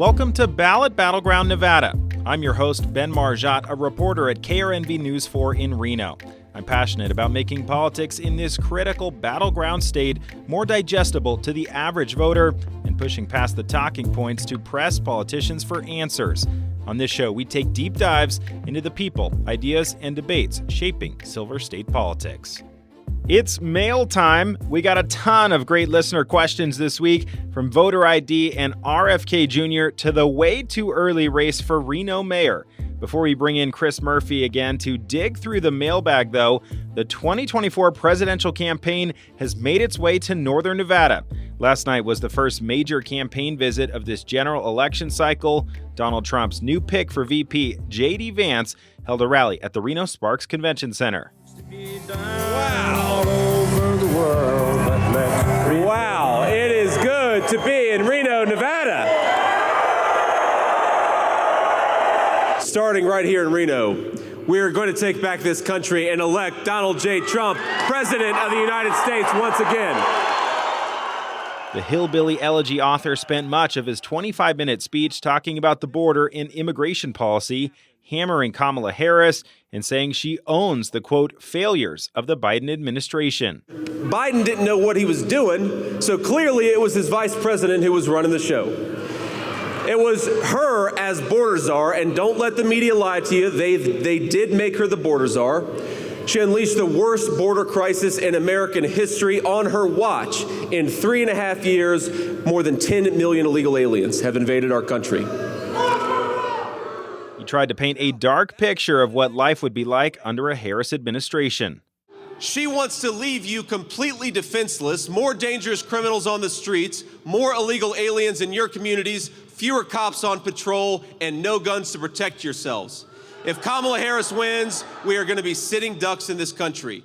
Welcome to Ballot Battleground, Nevada. I'm your host, Ben Margiott, a reporter at KRNV News 4 in Reno. I'm passionate about making politics in this critical battleground state more digestible to the average voter and pushing past the talking points to press politicians for answers. On this show, we take deep dives into the people, ideas, and debates shaping Silver State politics. It's mail time. We got a ton of great listener questions this week, from voter ID and RFK Jr. to the way too early race for Reno mayor. Before we bring in Chris Murphy again to dig through the mailbag, though, the 2024 presidential campaign has made its way to northern Nevada. Last night was the first major campaign visit of this general election cycle. Donald Trump's new pick for VP, JD Vance, held a rally at the Reno Sparks Convention Center. Wow, it is good to be in Reno, Nevada. Starting right here in Reno, we're going to take back this country and elect Donald J. Trump, President of the United States, once again. The hillbilly elegy author spent much of his 25-minute speech talking about the border and immigration policy, hammering Kamala Harris and saying she owns the, quote, failures of the Biden administration. Biden didn't know what he was doing, so clearly it was his vice president who was running the show. It was her as border czar, and don't let the media lie to you, they did make her the border czar. She unleashed the worst border crisis in American history on her watch. In 3.5 years, more than 10 million illegal aliens have invaded our country. He tried to paint a dark picture of what life would be like under a Harris administration. She wants to leave you completely defenseless, more dangerous criminals on the streets, more illegal aliens in your communities, fewer cops on patrol, and no guns to protect yourselves. If Kamala Harris wins, we are going to be sitting ducks in this country.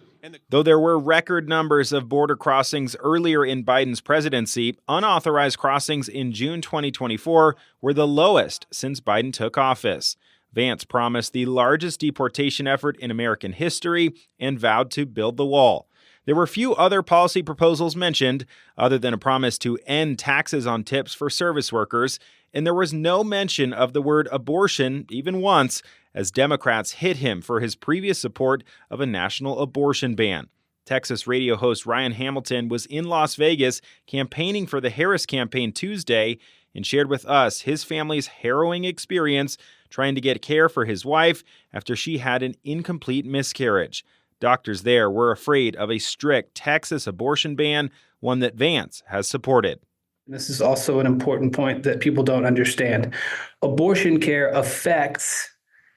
Though there were record numbers of border crossings earlier in Biden's presidency, unauthorized crossings in June 2024 were the lowest since Biden took office. Vance promised the largest deportation effort in American history and vowed to build the wall. There were few other policy proposals mentioned, other than a promise to end taxes on tips for service workers, and there was no mention of the word abortion, even once, as Democrats hit him for his previous support of a national abortion ban. Texas radio host Ryan Hamilton was in Las Vegas campaigning for the Harris campaign Tuesday and shared with us his family's harrowing experience trying to get care for his wife after she had an incomplete miscarriage. Doctors there were afraid of a strict Texas abortion ban, one that Vance has supported. This is also an important point that people don't understand. Abortion care affects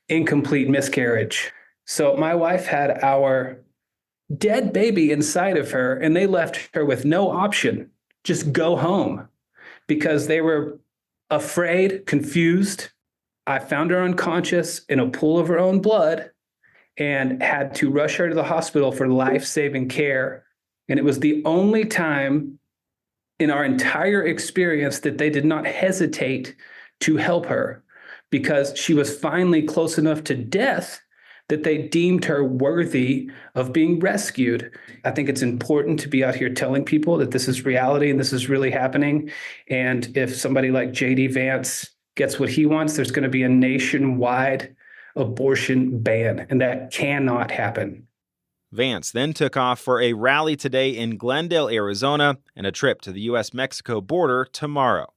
incomplete miscarriage. So my wife had our dead baby inside of her, and they left her with no option. Just go home, because they were afraid, confused. I found her unconscious in a pool of her own blood and had to rush her to the hospital for life-saving care. And it was the only time in our entire experience that they did not hesitate to help her, because she was finally close enough to death that they deemed her worthy of being rescued. I think it's important to be out here telling people that this is reality and this is really happening. And if somebody like JD Vance gets what he wants, there's going to be a nationwide abortion ban, and that cannot happen. Vance then took off for a rally today in Glendale, Arizona, and a trip to the U.S.-Mexico border tomorrow.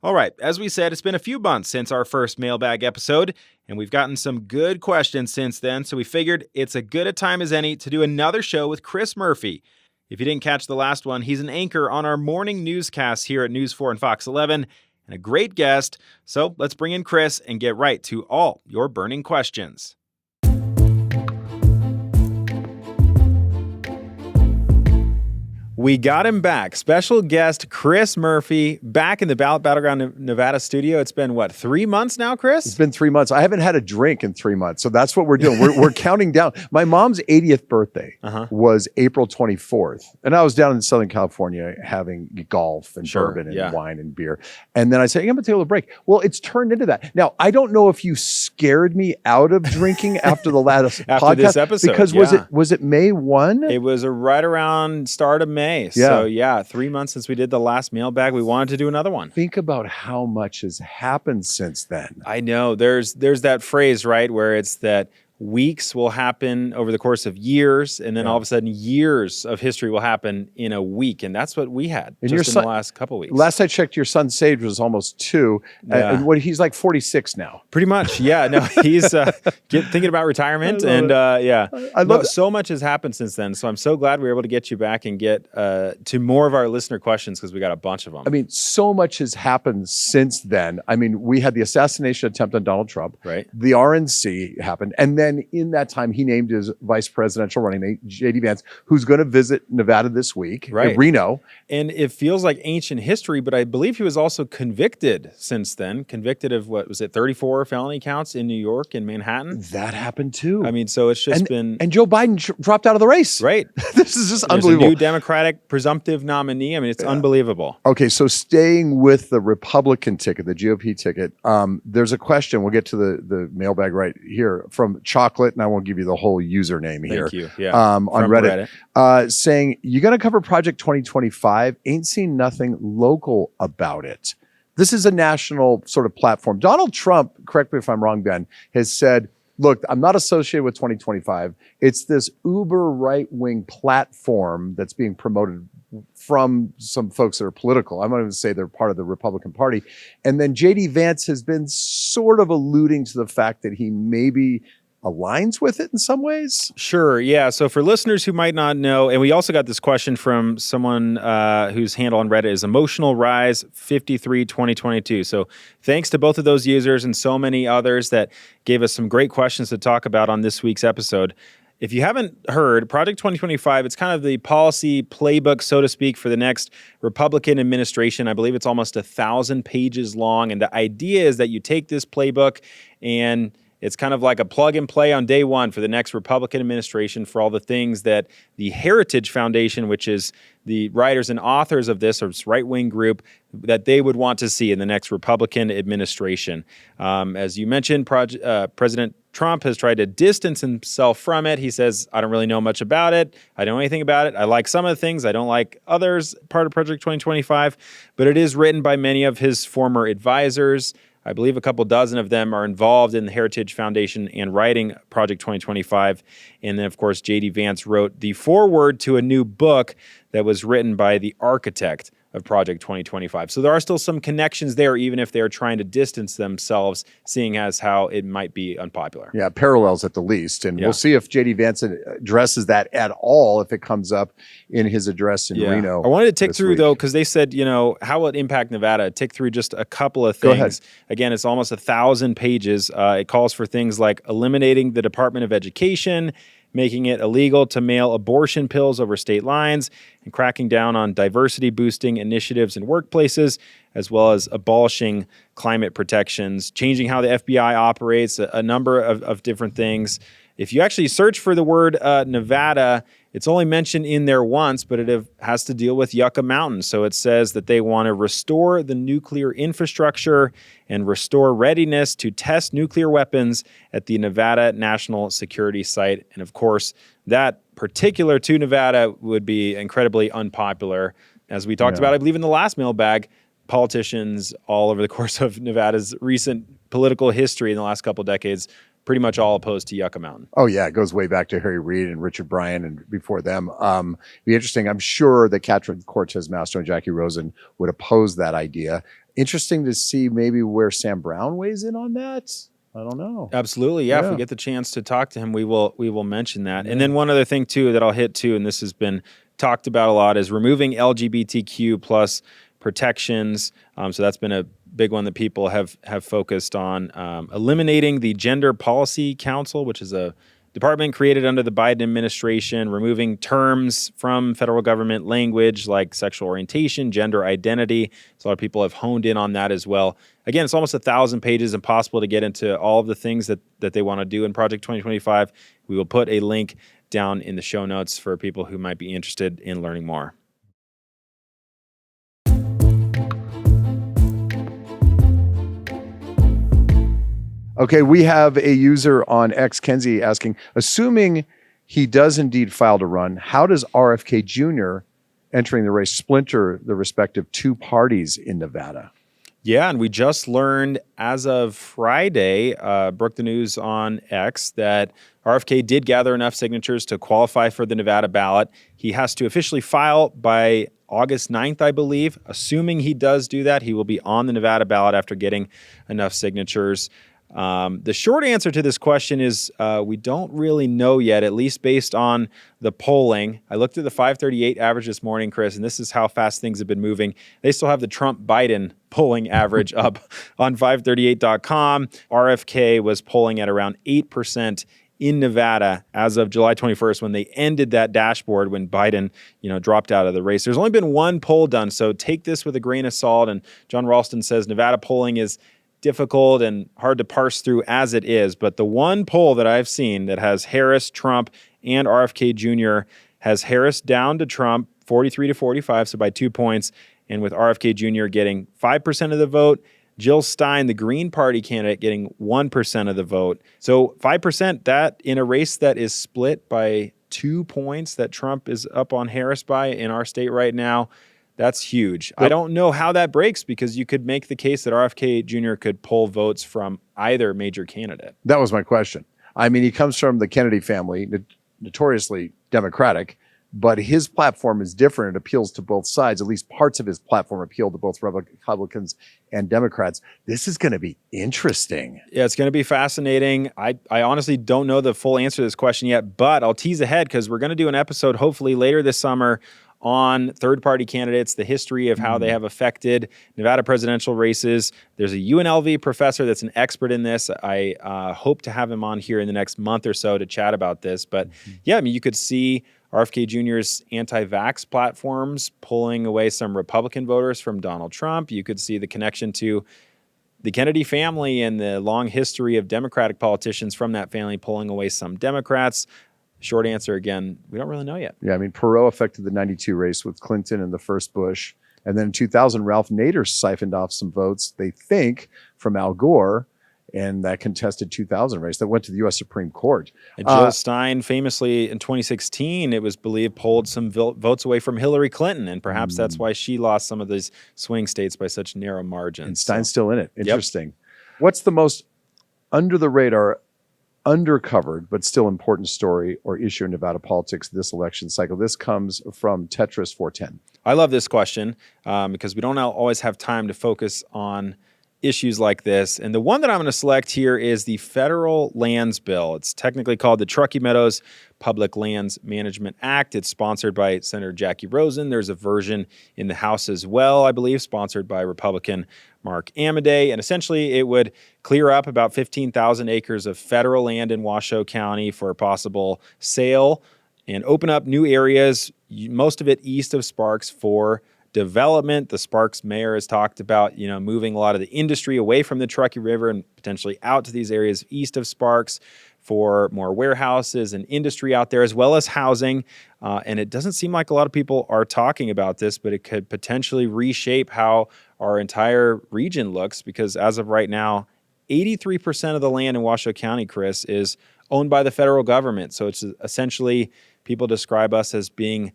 All right, as we said, it's been a few months since our first mailbag episode, and we've gotten some good questions since then, so we figured it's as good a time as any to do another show with Chris Murphy. If you didn't catch the last one, he's an anchor on our morning newscasts here at News 4 and Fox 11, and a great guest. So let's bring in Chris and get right to all your burning questions. We got him back. Special guest Chris Murphy back in the Ballot Battleground Nevada studio. It's been, 3 months now, Chris? It's been 3 months. I haven't had a drink in 3 months. So that's what we're doing. We're counting down. My mom's 80th birthday was April 24th. And I was down in Southern California having golf and bourbon and wine and beer. And then I said, I'm going to take a little break. Well, it's turned into that. Now, I don't know if you scared me out of drinking after the last after podcast. This episode. Because was it May 1? It was right around start of May. May. So yeah, 3 months since we did the last mailbag. We wanted to do another one. Think about how much has happened since then. I know there's that phrase, right, where it's that weeks will happen over the course of years, and then all of a sudden years of history will happen in a week. And that's what we had in the last couple of weeks. Last I checked, your son Sage was almost 2. And he's like 46 now. Pretty much. Yeah. No, he's thinking about retirement. And I love so much has happened since then. So I'm so glad we were able to get you back and get to more of our listener questions, because we got a bunch of them. I mean, so much has happened since then. I mean, we had the assassination attempt on Donald Trump. Right. The RNC happened. And then in that time, he named his vice presidential running mate, JD Vance, who's going to visit Nevada this week, right, in Reno. And it feels like ancient history, but I believe he was also convicted since then. Convicted of, 34 felony counts in New York and Manhattan? That happened too. I mean, so it's just been... And Joe Biden dropped out of the race. Right. This is just There's unbelievable. A new Democratic presumptive nominee. I mean, it's unbelievable. Okay, so staying with the Republican ticket, the GOP ticket, there's a question. We'll get to the mailbag right here from Chocolate, and I won't give you the whole username here. Thank you. Yeah. On Reddit. Saying, you're going to cover Project 2025, ain't seen nothing local about it. This is a national sort of platform. Donald Trump, correct me if I'm wrong, Ben, has said, look, I'm not associated with 2025. It's this uber right-wing platform that's being promoted from some folks that are political. I'm not even say they're part of the Republican Party. And then JD Vance has been sort of alluding to the fact that he maybe aligns with it in some ways? Sure, yeah. So for listeners who might not know, and we also got this question from someone whose handle on Reddit is Emotional Rise 53 2022. So thanks to both of those users and so many others that gave us some great questions to talk about on this week's episode. If you haven't heard, Project 2025, it's kind of the policy playbook, so to speak, for the next Republican administration. I believe it's almost 1,000 pages long. And the idea is that you take this playbook and it's kind of like a plug and play on day one for the next Republican administration for all the things that the Heritage Foundation, which is the writers and authors of this, or this right-wing group, that they would want to see in the next Republican administration. As you mentioned, President Trump has tried to distance himself from it. He says, I don't really know much about it. I don't know anything about it. I like some of the things. I don't like others, part of Project 2025. But it is written by many of his former advisors. I believe a couple dozen of them are involved in the Heritage Foundation and writing Project 2025. And then, of course, JD Vance wrote the foreword to a new book that was written by the architect of Project 2025. So there are still some connections there, even if they're trying to distance themselves, seeing as how it might be unpopular. Yeah, parallels at the least. And we'll see if JD Vance addresses that at all, if it comes up in his address in Reno. I wanted to tick through, though, because they said, how will it impact Nevada? Tick through just a couple of things. Go ahead. Again, it's almost 1,000 pages. It calls for things like eliminating the Department of Education, making it illegal to mail abortion pills over state lines, and cracking down on diversity-boosting initiatives in workplaces, as well as abolishing climate protections, changing how the FBI operates, a number of different things. If you actually search for the word Nevada, it's only mentioned in there once, but it has to deal with Yucca Mountain. So it says that they want to restore the nuclear infrastructure and restore readiness to test nuclear weapons at the Nevada National Security Site. And of course, that particular to Nevada would be incredibly unpopular. As we talked about, I believe in the last mailbag, politicians all over the course of Nevada's recent political history in the last couple of decades pretty much all opposed to Yucca Mountain. Oh, yeah. It goes way back to Harry Reid and Richard Bryan and before them. Be interesting. I'm sure that Catherine Cortez Masto and Jackie Rosen would oppose that idea. Interesting to see maybe where Sam Brown weighs in on that. I don't know. Plus if we get the chance to talk to him, we will mention that. And then one other thing, too, that I'll hit, too, and this has been talked about a lot, is removing LGBTQ plus protections. So that's been a big one that people have focused on. Eliminating the Gender Policy Council, which is a department created under the Biden administration, removing terms from federal government language like sexual orientation, gender identity. So a lot of people have honed in on that as well. Again, it's almost 1,000 pages, impossible to get into all of the things that they want to do in Project 2025. We will put a link down in the show notes for people who might be interested in learning more. Okay, we have a user on X, Kenzie, asking, assuming he does indeed file to run, how does RFK Jr. entering the race splinter the respective two parties in Nevada. Yeah, and we just learned as of Friday, broke the news on X, that RFK did gather enough signatures to qualify for the Nevada ballot. He has to officially file by August 9th, I believe. Assuming he does do that, he will be on the Nevada ballot after getting enough signatures. The short answer to this question is we don't really know yet, at least based on the polling. I looked at the 538 average this morning, Chris, and this is how fast things have been moving. They still have the Trump-Biden polling average up on 538.com. RFK was polling at around 8% in Nevada as of July 21st when they ended that dashboard when Biden, dropped out of the race. There's only been one poll done, so take this with a grain of salt. And John Ralston says Nevada polling is difficult and hard to parse through as it is. But the one poll that I've seen that has Harris, Trump, and RFK Jr. has Harris down to Trump 43 to 45, so by 2 points, and with RFK Jr. getting 5% of the vote, Jill Stein, the Green Party candidate, getting 1% of the vote. So 5%, that in a race that is split by 2 points that Trump is up on Harris by in our state right now, that's huge. I don't know how that breaks because you could make the case that RFK Jr. could pull votes from either major candidate. That was my question. I mean, he comes from the Kennedy family, notoriously Democratic, but his platform is different. It appeals to both sides. At least parts of his platform appeal to both Republicans and Democrats. This is going to be interesting. Yeah, it's going to be fascinating. I honestly don't know the full answer to this question yet, but I'll tease ahead because we're going to do an episode hopefully later this summer on third-party candidates, the history of how they have affected Nevada presidential races. There's a UNLV professor that's an expert in this. I hope to have him on here in the next month or so to chat about this. But yeah, I mean, you could see RFK Jr.'s anti-vax platforms pulling away some Republican voters from Donald Trump. You could see the connection to the Kennedy family and the long history of Democratic politicians from that family pulling away some Democrats. Short answer, again, we don't really know yet. Yeah, I mean, Perot affected the 92 race with Clinton and the first Bush. And then in 2000, Ralph Nader siphoned off some votes, they think, from Al Gore in that contested 2000 race that went to the U.S. Supreme Court. And Jill Stein famously in 2016, it was believed, pulled some votes away from Hillary Clinton. And perhaps that's why she lost some of these swing states by such narrow margins. And Stein's still in it. Interesting. Yep. What's the most under the radar, undercovered, but still important story or issue in Nevada politics this election cycle? This comes from Tetris 410. I love this question because we don't always have time to focus on issues like this. And the one that I'm going to select here is the Federal Lands Bill. It's technically called the Truckee Meadows Public Lands Management Act. It's sponsored by Senator Jackie Rosen. There's a version in the House as well, I believe, sponsored by Republican Mark Amodei. And essentially, it would clear up about 15,000 acres of federal land in Washoe County for a possible sale and open up new areas, most of it east of Sparks, for development. The Sparks mayor has talked about, moving a lot of the industry away from the Truckee River and potentially out to these areas east of Sparks for more warehouses and industry out there, as well as housing. And it doesn't seem like a lot of people are talking about this, but it could potentially reshape how our entire region looks, because as of right now, 83% of the land in Washoe County, Chris, is owned by the federal government. So it's essentially, people describe us as being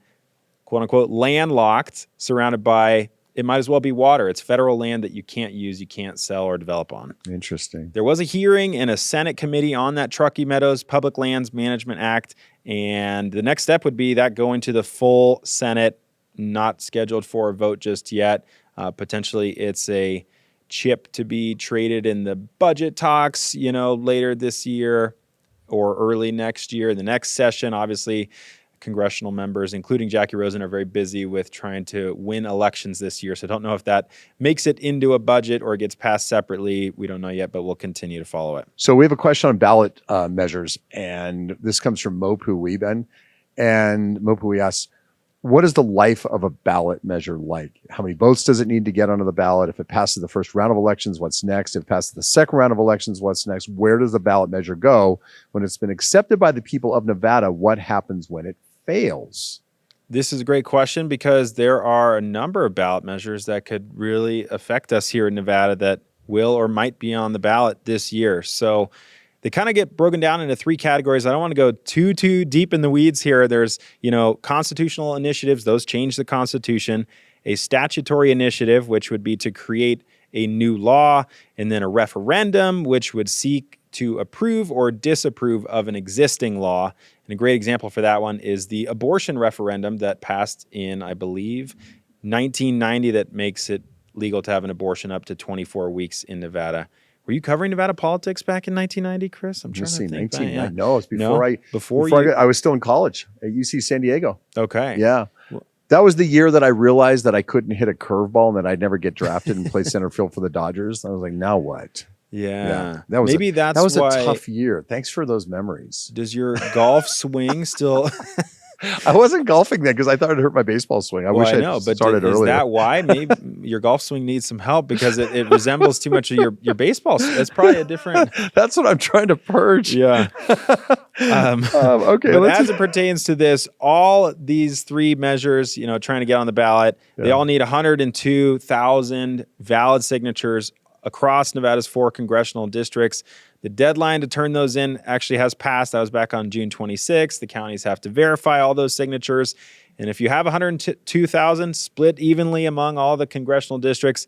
quote unquote landlocked, surrounded by, it might as well be water. It's federal land that you can't use, you can't sell or develop on. Interesting. There was a hearing in a Senate committee on that Truckee Meadows Public Lands Management Act, and the next step would be that going to the full Senate, not scheduled for a vote just yet. Potentially it's a chip to be traded in the budget talks, later this year or early next year. The next session, obviously, congressional members, including Jackie Rosen, are very busy with trying to win elections this year. So I don't know if that makes it into a budget or gets passed separately. We don't know yet, but we'll continue to follow it. So we have a question on ballot measures, and this comes from Mo Pui, Ben. And Mo Pui asks, what is the life of a ballot measure like? How many votes does it need to get onto the ballot? If it passes the first round of elections, what's next? If it passes the second round of elections, what's next? Where does the ballot measure go? When it's been accepted by the people of Nevada, what happens when it fails? This is a great question because there are a number of ballot measures that could really affect us here in Nevada that will or might be on the ballot this year. So they kind of get broken down into three categories. I don't want to go too deep in the weeds here. There's, constitutional initiatives. Those change the Constitution. A statutory initiative, which would be to create a new law, and then a referendum, which would seek to approve or disapprove of an existing law. And a great example for that one is the abortion referendum that passed in, I believe, 1990, that makes it legal to have an abortion up to 24 weeks in Nevada. Were you covering Nevada politics back in 1990, Chris? I'm trying to think. 1990. No, it's before I was still in college at UC San Diego. Okay. Yeah. That was the year that I realized that I couldn't hit a curveball and that I'd never get drafted and play center field for the Dodgers. I was like, now what? Yeah. That was that was a tough year. Thanks for those memories. Does your golf swing still... I wasn't golfing then because I thought it hurt my baseball swing. I wish I started earlier. Is that why? Maybe your golf swing needs some help because it resembles too much of your baseball. That's probably a different... That's what I'm trying to purge. Yeah. Okay. But as it pertains to this, all these three measures, trying to get on the ballot, they all need 102,000 valid signatures across Nevada's 4 congressional districts. The deadline to turn those in actually has passed. That was back on June 26th. The counties have to verify all those signatures. And if you have 102,000 split evenly among all the congressional districts,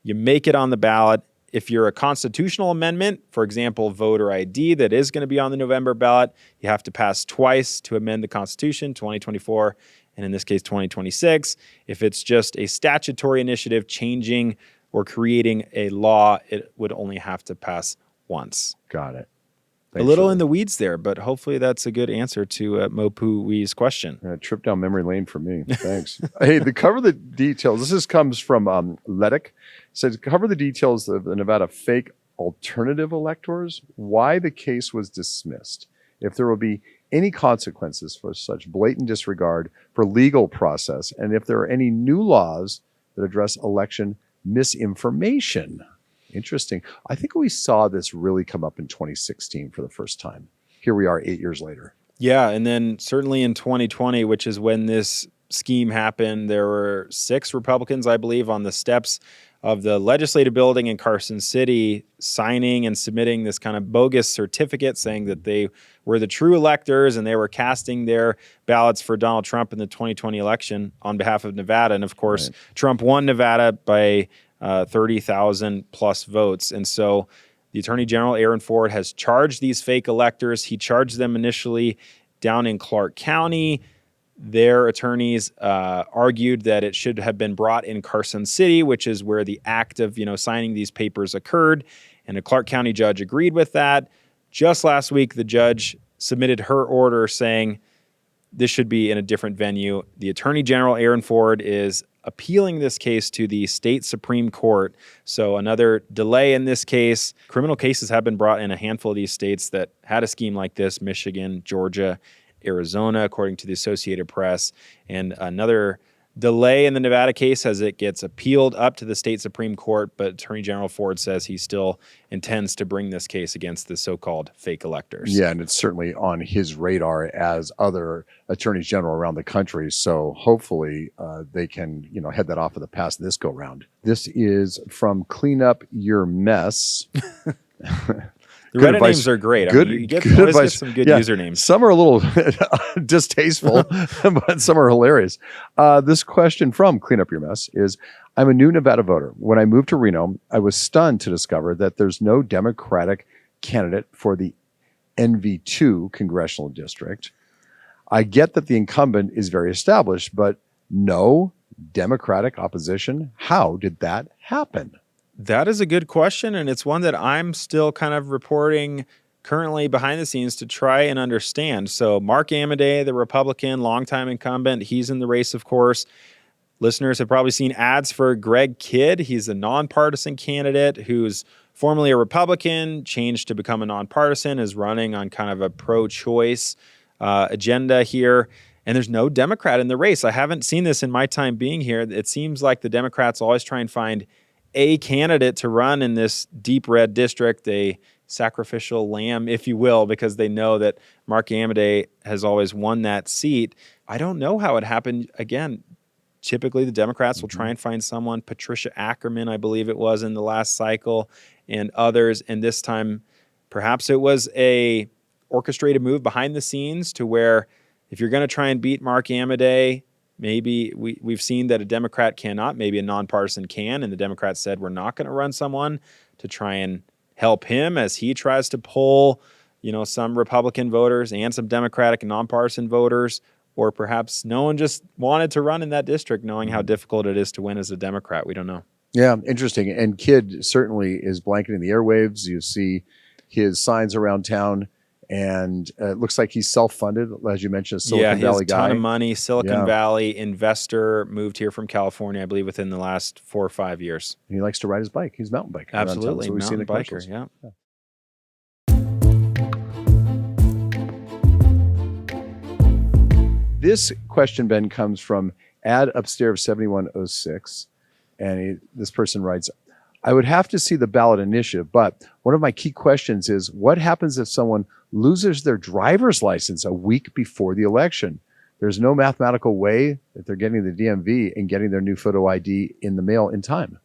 you make it on the ballot. If you're a constitutional amendment, for example, voter ID, that is going to be on the November ballot, you have to pass twice to amend the Constitution, 2024, and in this case, 2026. If it's just a statutory initiative changing or creating a law, it would only have to pass once. Got it. Thanks, a little in the weeds there, but hopefully that's a good answer to Mopu Wee's question. Trip down memory lane for me. Thanks. Hey, the cover the details. This comes from Ledick. It says, cover the details of the Nevada fake alternative electors, why the case was dismissed, if there will be any consequences for such blatant disregard for legal process, and if there are any new laws that address election misinformation. Interesting. I think we saw this really come up in 2016 for the first time. Here we are 8 years later. Yeah, and then certainly in 2020, which is when this scheme happened, there were 6 Republicans, I believe, on the steps of the legislative building in Carson City signing and submitting this kind of bogus certificate saying that they were the true electors and they were casting their ballots for Donald Trump in the 2020 election on behalf of Nevada. And of course, Trump won Nevada by 30,000 plus votes. And so the Attorney General, Aaron Ford, has charged these fake electors. He charged them initially down in Clark County. Their attorneys argued that it should have been brought in Carson City, which is where the act of, signing these papers occurred. And a Clark County judge agreed with that. Just last week, the judge submitted her order saying this should be in a different venue. The Attorney General, Aaron Ford, is appealing this case to the state Supreme Court. So another delay in this case. Criminal cases have been brought in a handful of these states that had a scheme like this: Michigan, Georgia, Arizona, according to the Associated Press. And another delay in the Nevada case as it gets appealed up to the state Supreme Court. But Attorney General Ford says he still intends to bring this case against the so-called fake electors. Yeah, and it's certainly on his radar as other attorneys general around the country. So hopefully they can, head that off of the past this go round. This is from Clean Up Your Mess. The Reddit names are great. You get some good usernames. Some are a little distasteful, but some are hilarious. This question from Clean Up Your Mess is, I'm a new Nevada voter. When I moved to Reno, I was stunned to discover that there's no Democratic candidate for the NV2 congressional district. I get that the incumbent is very established, but no Democratic opposition. How did that happen? That is a good question, and it's one that I'm still kind of reporting currently behind the scenes to try and understand. So Mark Amodei, the Republican, longtime incumbent, he's in the race, of course. Listeners have probably seen ads for Greg Kidd. He's a nonpartisan candidate who's formerly a Republican, changed to become a nonpartisan, is running on kind of a pro-choice agenda here. And there's no Democrat in the race. I haven't seen this in my time being here. It seems like the Democrats always try and find a candidate to run in this deep red district, a sacrificial lamb, if you will, because they know that Mark Amodei has always won that seat. I don't know how it happened. Again, typically the Democrats will try and find someone. Patricia Ackerman, I believe it was in the last cycle, and others. And this time Perhaps it was a orchestrated move behind the scenes to where if you're going to try and beat Mark Amodei, maybe we've seen that a Democrat cannot, maybe a nonpartisan can, and the Democrats said we're not going to run someone to try and help him as he tries to pull, some Republican voters and some Democratic and nonpartisan voters, or perhaps no one just wanted to run in that district knowing how difficult it is to win as a Democrat. We don't know. Yeah, interesting. And Kidd certainly is blanketing the airwaves. You see his signs around town, and it looks like he's self-funded, as you mentioned, a Silicon Valley guy. Yeah, he has a ton of money. Silicon Valley investor, moved here from California, I believe, within the last 4 or 5 years. And he likes to ride his bike. He's a mountain biker. Absolutely, mountain biker, yeah. This question, Ben, comes from Ad Upstairs 7106, and this person writes, I would have to see the ballot initiative, but one of my key questions is, what happens if someone loses their driver's license a week before the election? There's no mathematical way that they're getting the DMV and getting their new photo ID in the mail in time.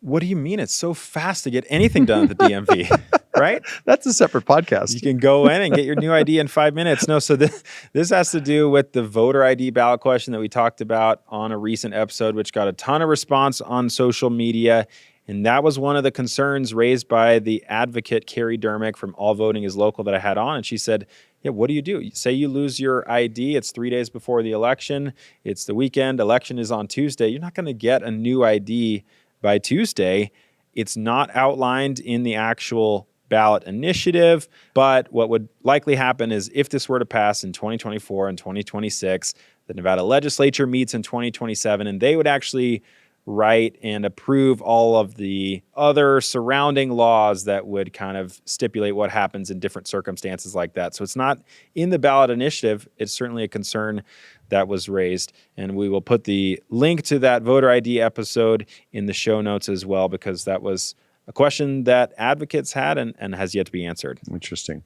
What do you mean? It's so fast to get anything done at the DMV, right? That's a separate podcast. You can go in and get your new ID in 5 minutes. No, so this has to do with the voter ID ballot question that we talked about on a recent episode, which got a ton of response on social media. And that was one of the concerns raised by the advocate, Carrie Dermick from All Voting is Local that I had on. And she said, yeah, what do? Say you lose your ID. It's 3 days before the election. It's the weekend. Election is on Tuesday. You're not going to get a new ID by Tuesday. It's not outlined in the actual ballot initiative, but what would likely happen is if this were to pass in 2024 and 2026, the Nevada legislature meets in 2027, and they would actually write and approve all of the other surrounding laws that would kind of stipulate what happens in different circumstances like that. So it's not in the ballot initiative. It's certainly a concern that was raised. And we will put the link to that voter ID episode in the show notes as well, because that was a question that advocates had and has yet to be answered. Interesting.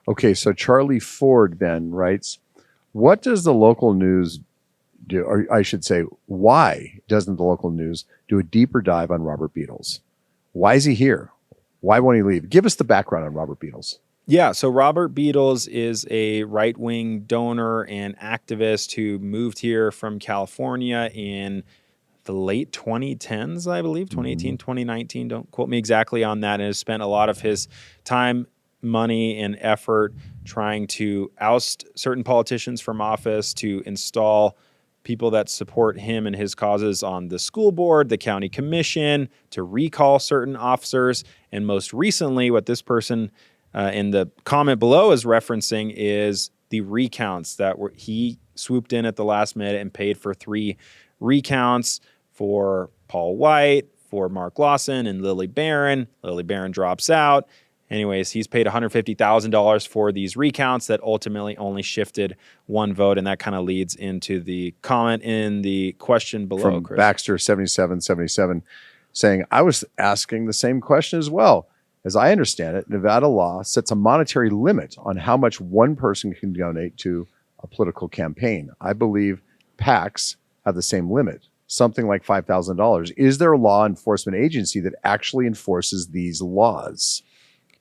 Okay, so Charlie Ford, Ben, writes, what does the local news do, or I should say, why doesn't the local news do a deeper dive on Robert Beatles? Why is he here? Why won't he leave? Give us the background on Robert Beatles. Yeah, so Robert Beatles is a right-wing donor and activist who moved here from California in the late 2010s, I believe, 2018, 2019. Don't quote me exactly on that. And has spent a lot of his time, money, and effort trying to oust certain politicians from office, to install people that support him and his causes on the school board, the county commission, to recall certain officers. And most recently, what this person in the comment below is referencing is the recounts that he swooped in at the last minute and paid for 3 recounts for Paul White, for Mark Lawson, and Lily Barron. Lily Barron drops out. Anyways, he's paid $150,000 for these recounts that ultimately only shifted 1 vote, and that kind of leads into the comment in the question below. From Chris. Baxter 7777 saying, I was asking the same question as well. As I understand it, Nevada law sets a monetary limit on how much one person can donate to a political campaign. I believe PACs have the same limit, something like $5,000. Is there a law enforcement agency that actually enforces these laws?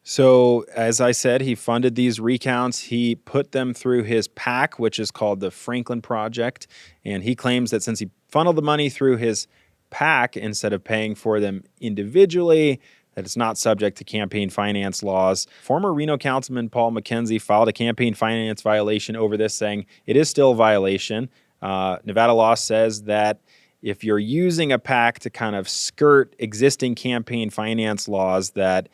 So, as I said, he funded these recounts. He put them through his PAC, which is called the Franklin Project. And he claims that since he funneled the money through his PAC instead of paying for them individually, that it's not subject to campaign finance laws. Former Reno Councilman Paul McKenzie filed a campaign finance violation over this, saying it is still a violation. Nevada law says that if you're using a PAC to kind of skirt existing campaign finance laws, that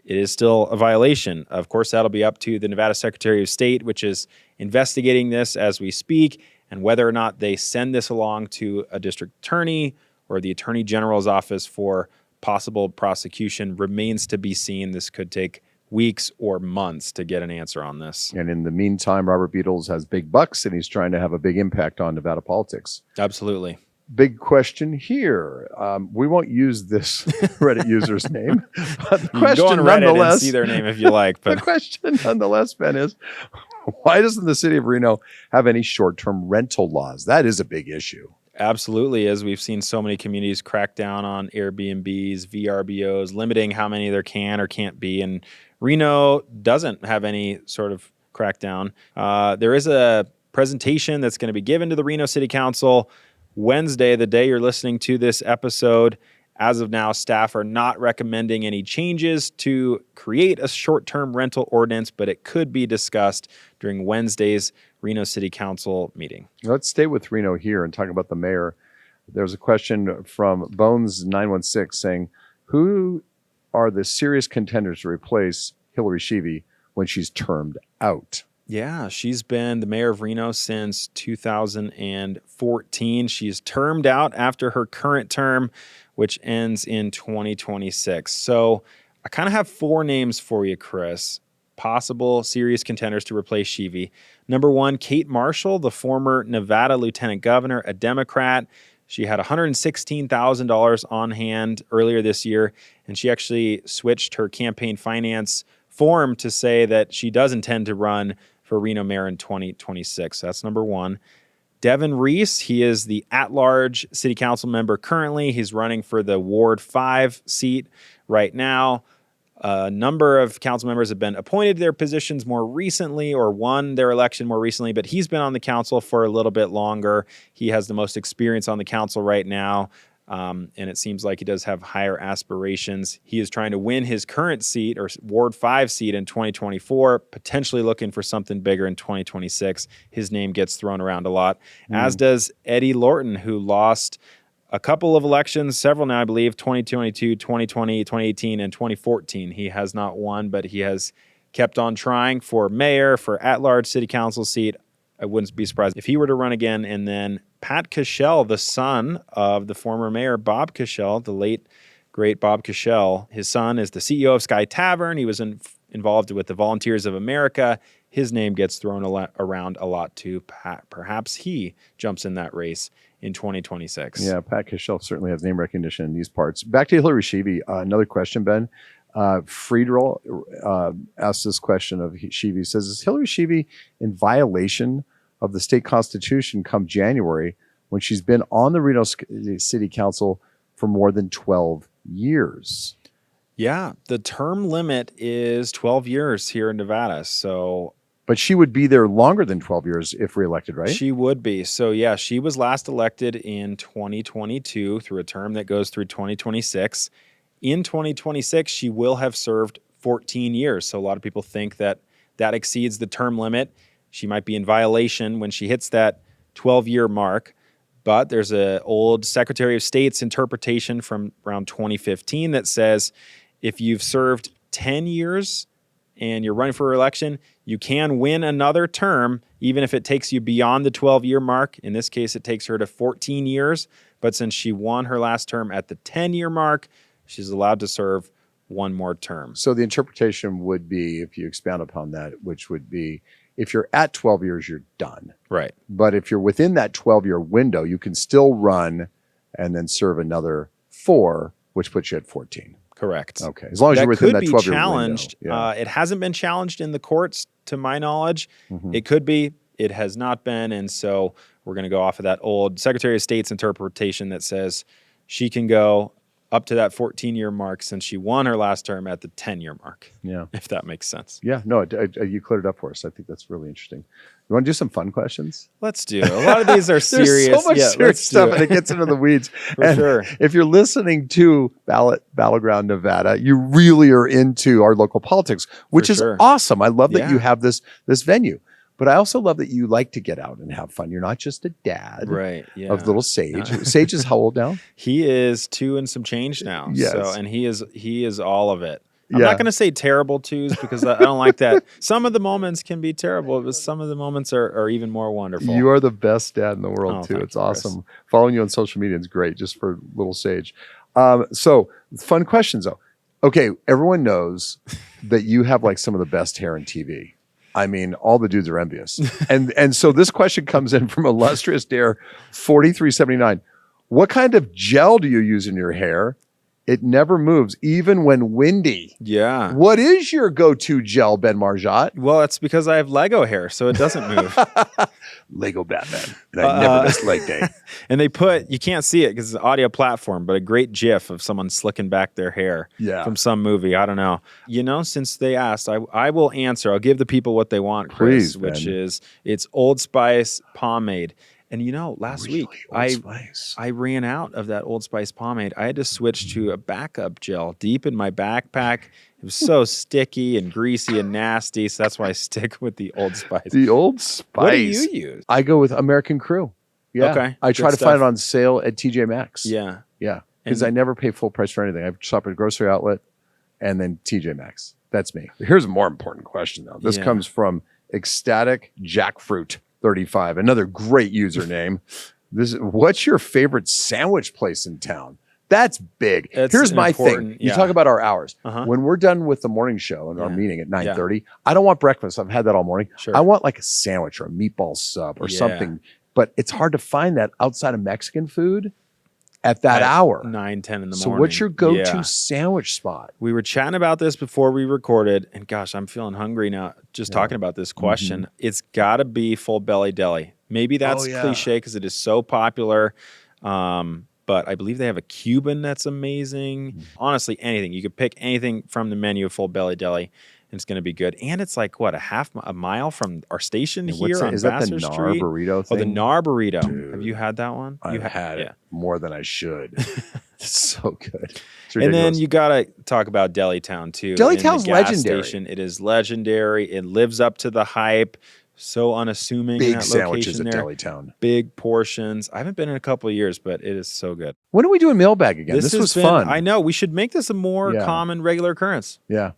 it is still a violation. Of course, that'll be up to the Nevada Secretary of State, which is investigating this as we speak, and whether or not they send this along to a district attorney or the Attorney General's office for possible prosecution remains to be seen. This could take weeks or months to get an answer on this. And in the meantime, Robert Beatles has big bucks, and he's trying to have a big impact on Nevada politics. Absolutely. Big question here. We won't use this Reddit user's name, but the question, go on Reddit nonetheless, and see their name if you like. But the question, nonetheless, Ben, is why doesn't the city of Reno have any short-term rental laws? That is a big issue. absolutely, as we've seen so many communities crack down on Airbnbs, VRBOs, limiting how many there can or can't be. And Reno doesn't have any sort of crackdown. There is a presentation that's going to be given to the Reno City Council Wednesday, the day you're listening to this episode. As of now, staff are not recommending any changes to create a short-term rental ordinance, but it could be discussed during Wednesday's Reno City Council meeting. Let's stay with Reno here and talk about the mayor. There's a question from Bones916 saying, who are the serious contenders to replace Hillary Sheevy when she's termed out? Yeah, she's been the mayor of Reno since 2014. She's termed out after her current term, which ends in 2026. So I kind of have 4 names for you, Chris. Possible serious contenders to replace Sheevy. Number 1, Kate Marshall, the former Nevada lieutenant governor, a Democrat. She had $116,000 on hand earlier this year, and she actually switched her campaign finance form to say that she does intend to run for Reno mayor in 2026. That's number 1. Devin Reese, he is the at-large city council member currently. He's running for the Ward 5 seat right now. A number of council members have been appointed to their positions more recently or won their election more recently, but he's been on the council for a little bit longer. He has the most experience on the council right now. And it seems like he does have higher aspirations. He is trying to win his current seat or Ward 5 seat in 2024, potentially looking for something bigger in 2026. His name gets thrown around a lot, as does Eddie Lorton, who lost a couple of elections, several now, I believe, 2022, 2020, 2018, and 2014. He has not won, but he has kept on trying for mayor, for at-large city council seat. I wouldn't be surprised if he were to run again. And then Pat Cashell, the son of the former mayor, Bob Cashell, the late, great Bob Cashell. His son is the CEO of Sky Tavern. He was involved with the Volunteers of America. His name gets thrown around a lot too. Perhaps he jumps in that race in 2026. Yeah, Pat Cashell certainly has name recognition in these parts. Back to Hillary Sheevy. Another question, Ben. Friedel asked this question of Sheevy. Says, is Hillary Sheevy in violation of the state constitution come January when she's been on the Reno City Council for more than 12 years? Yeah, the term limit is 12 years here in Nevada. But she would be there longer than 12 years if reelected, right? She would be. So yeah, she was last elected in 2022 through a term that goes through 2026. In 2026, she will have served 14 years. So a lot of people think that that exceeds the term limit. She might be in violation when she hits that 12-year mark. But there's an old Secretary of State's interpretation from around 2015 that says if you've served 10 years and you're running for re-election, you can win another term, even if it takes you beyond the 12-year mark. In this case, it takes her to 14 years. But since she won her last term at the 10-year mark, she's allowed to serve one more term. So the interpretation would be, if you expound upon that, which would be, if you're at 12 years, you're done. Right. But if you're within that 12-year window, you can still run and then serve another 4, which puts you at 14. Correct. Okay. As long as you're within that 12-year challenged. window. Yeah. It hasn't been challenged in the courts, to my knowledge. Mm-hmm. It could be. It has not been. And so we're going to go off of that old Secretary of State's interpretation that says she can go up to that 14-year mark since she won her last term at the 10-year mark. Yeah. If that makes sense. Yeah. No, you cleared it up for us. I think that's really interesting. You want to do some fun questions? Let's do. A lot of these are serious. There's so much serious stuff, and it gets into the weeds. For sure. If you're listening to Ballot Battleground Nevada, you really are into our local politics, which is awesome. I love that you have this venue. But I also love that you like to get out and have fun. You're not just a dad of little Sage. Sage is how old now? He is 2 and some change now. Yes. So, and he is all of it. I'm not going to say terrible 2s because I don't like that. Some of the moments can be terrible, but some of the moments are even more wonderful. You are the best dad in the world, too. It's awesome. Chris. Following you on social media is great, just for little Sage. So, fun questions, though. Okay, everyone knows that you have like some of the best hair in TV. I mean, all the dudes are envious. And so this question comes in from Illustrious Dare 4379. What kind of gel do you use in your hair? It never moves, even when windy. Yeah. What is your go-to gel, Ben Margiott? Well, it's because I have Lego hair, so it doesn't move. Lego Batman. And I never miss leg day. And you can't see it because it's an audio platform, but a great GIF of someone slicking back their hair from some movie. I don't know. Since they asked, I will answer. I'll give the people what they want, Chris, Please, which Ben. is it's Old Spice pomade. And last week I ran out of that Old Spice pomade. I had to switch to a backup gel deep in my backpack. It was so sticky and greasy and nasty. So that's why I stick with the Old Spice. The Old Spice. What do you use? I go with American Crew. Yeah. Okay. I try to find it on sale at TJ Maxx. Yeah. Yeah. Because I never pay full price for anything. I shop at a grocery outlet and then TJ Maxx. That's me. Here's a more important question, though. This comes from Ecstatic Jackfruit 35, another great username. What's your favorite sandwich place in town? That's big. Here's my thing. You talk about our hours. When we're done with the morning show and our meeting at 9:30, I don't want breakfast. I've had that all morning. Sure. I want like a sandwich or a meatball sub or something. But it's hard to find that outside of Mexican food at that hour. 9, 10 in the morning. So what's your go-to sandwich spot? We were chatting about this before we recorded, and gosh, I'm feling hungry now just talking about this question. It's got to be Full Belly Deli. Maybe that's cliche because it is so popular, but I believe they have a Cuban that's amazing. Honestly, anything. You could pick anything from the menu of Full Belly Deli, and it's going to be good. And it's like, a mile from our station here on Vassar Street? Is that the NAR burrito thing? Oh, the NAR burrito. Dude, have you had that one? I've had it more than I should. It's so good. It's and then you got to talk about Deli-town, too. Deli-town's legendary. Station, it is legendary. It lives up to the hype. So unassuming. Big in that sandwiches location at there. Deli-town. Big portions. I haven't been in a couple of years, but it is so good. When are we doing mailbag again? This was fun. I know. We should make this a more common, regular occurrence. Yeah.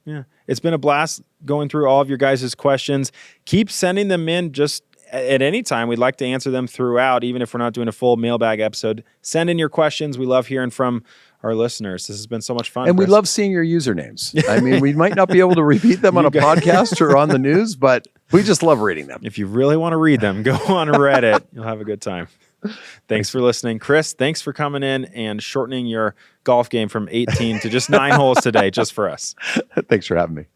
It's been a blast going through all of your guys' questions. Keep sending them in just at any time. We'd like to answer them throughout, even if we're not doing a full mailbag episode. Send in your questions. We love hearing from our listeners. This has been so much fun. And Chris. we love seeing your usernames. I mean, we might not be able to repeat them on a podcast or on the news, but we just love reading them. If you really want to read them, go on Reddit. You'll have a good time. Thanks for listening. Chris, thanks for coming in and shortening your golf game from 18 to just 9 holes today, just for us. Thanks for having me.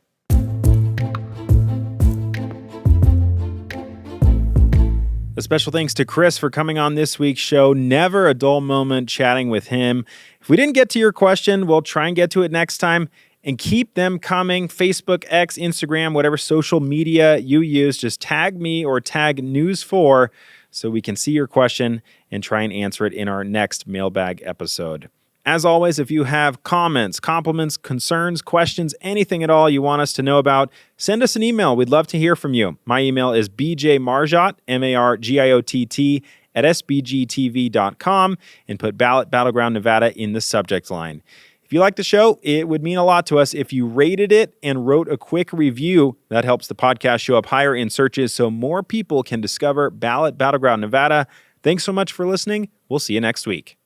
A special thanks to Chris for coming on this week's show. Never a dull moment chatting with him. If we didn't get to your question, we'll try and get to it next time. And keep them coming. Facebook, X, Instagram, whatever social media you use, just tag me or tag News4 so we can see your question and try and answer it in our next mailbag episode. As always, if you have comments, compliments, concerns, questions, anything at all you want us to know about, send us an email. We'd love to hear from you. My email is bjmargiott, Margiott, at sbgtv.com, and put Ballot Battleground Nevada in the subject line. If you like the show, it would mean a lot to us if you rated it and wrote a quick review. That helps the podcast show up higher in searches so more people can discover Ballot Battleground Nevada. Thanks so much for listening. We'll see you next week.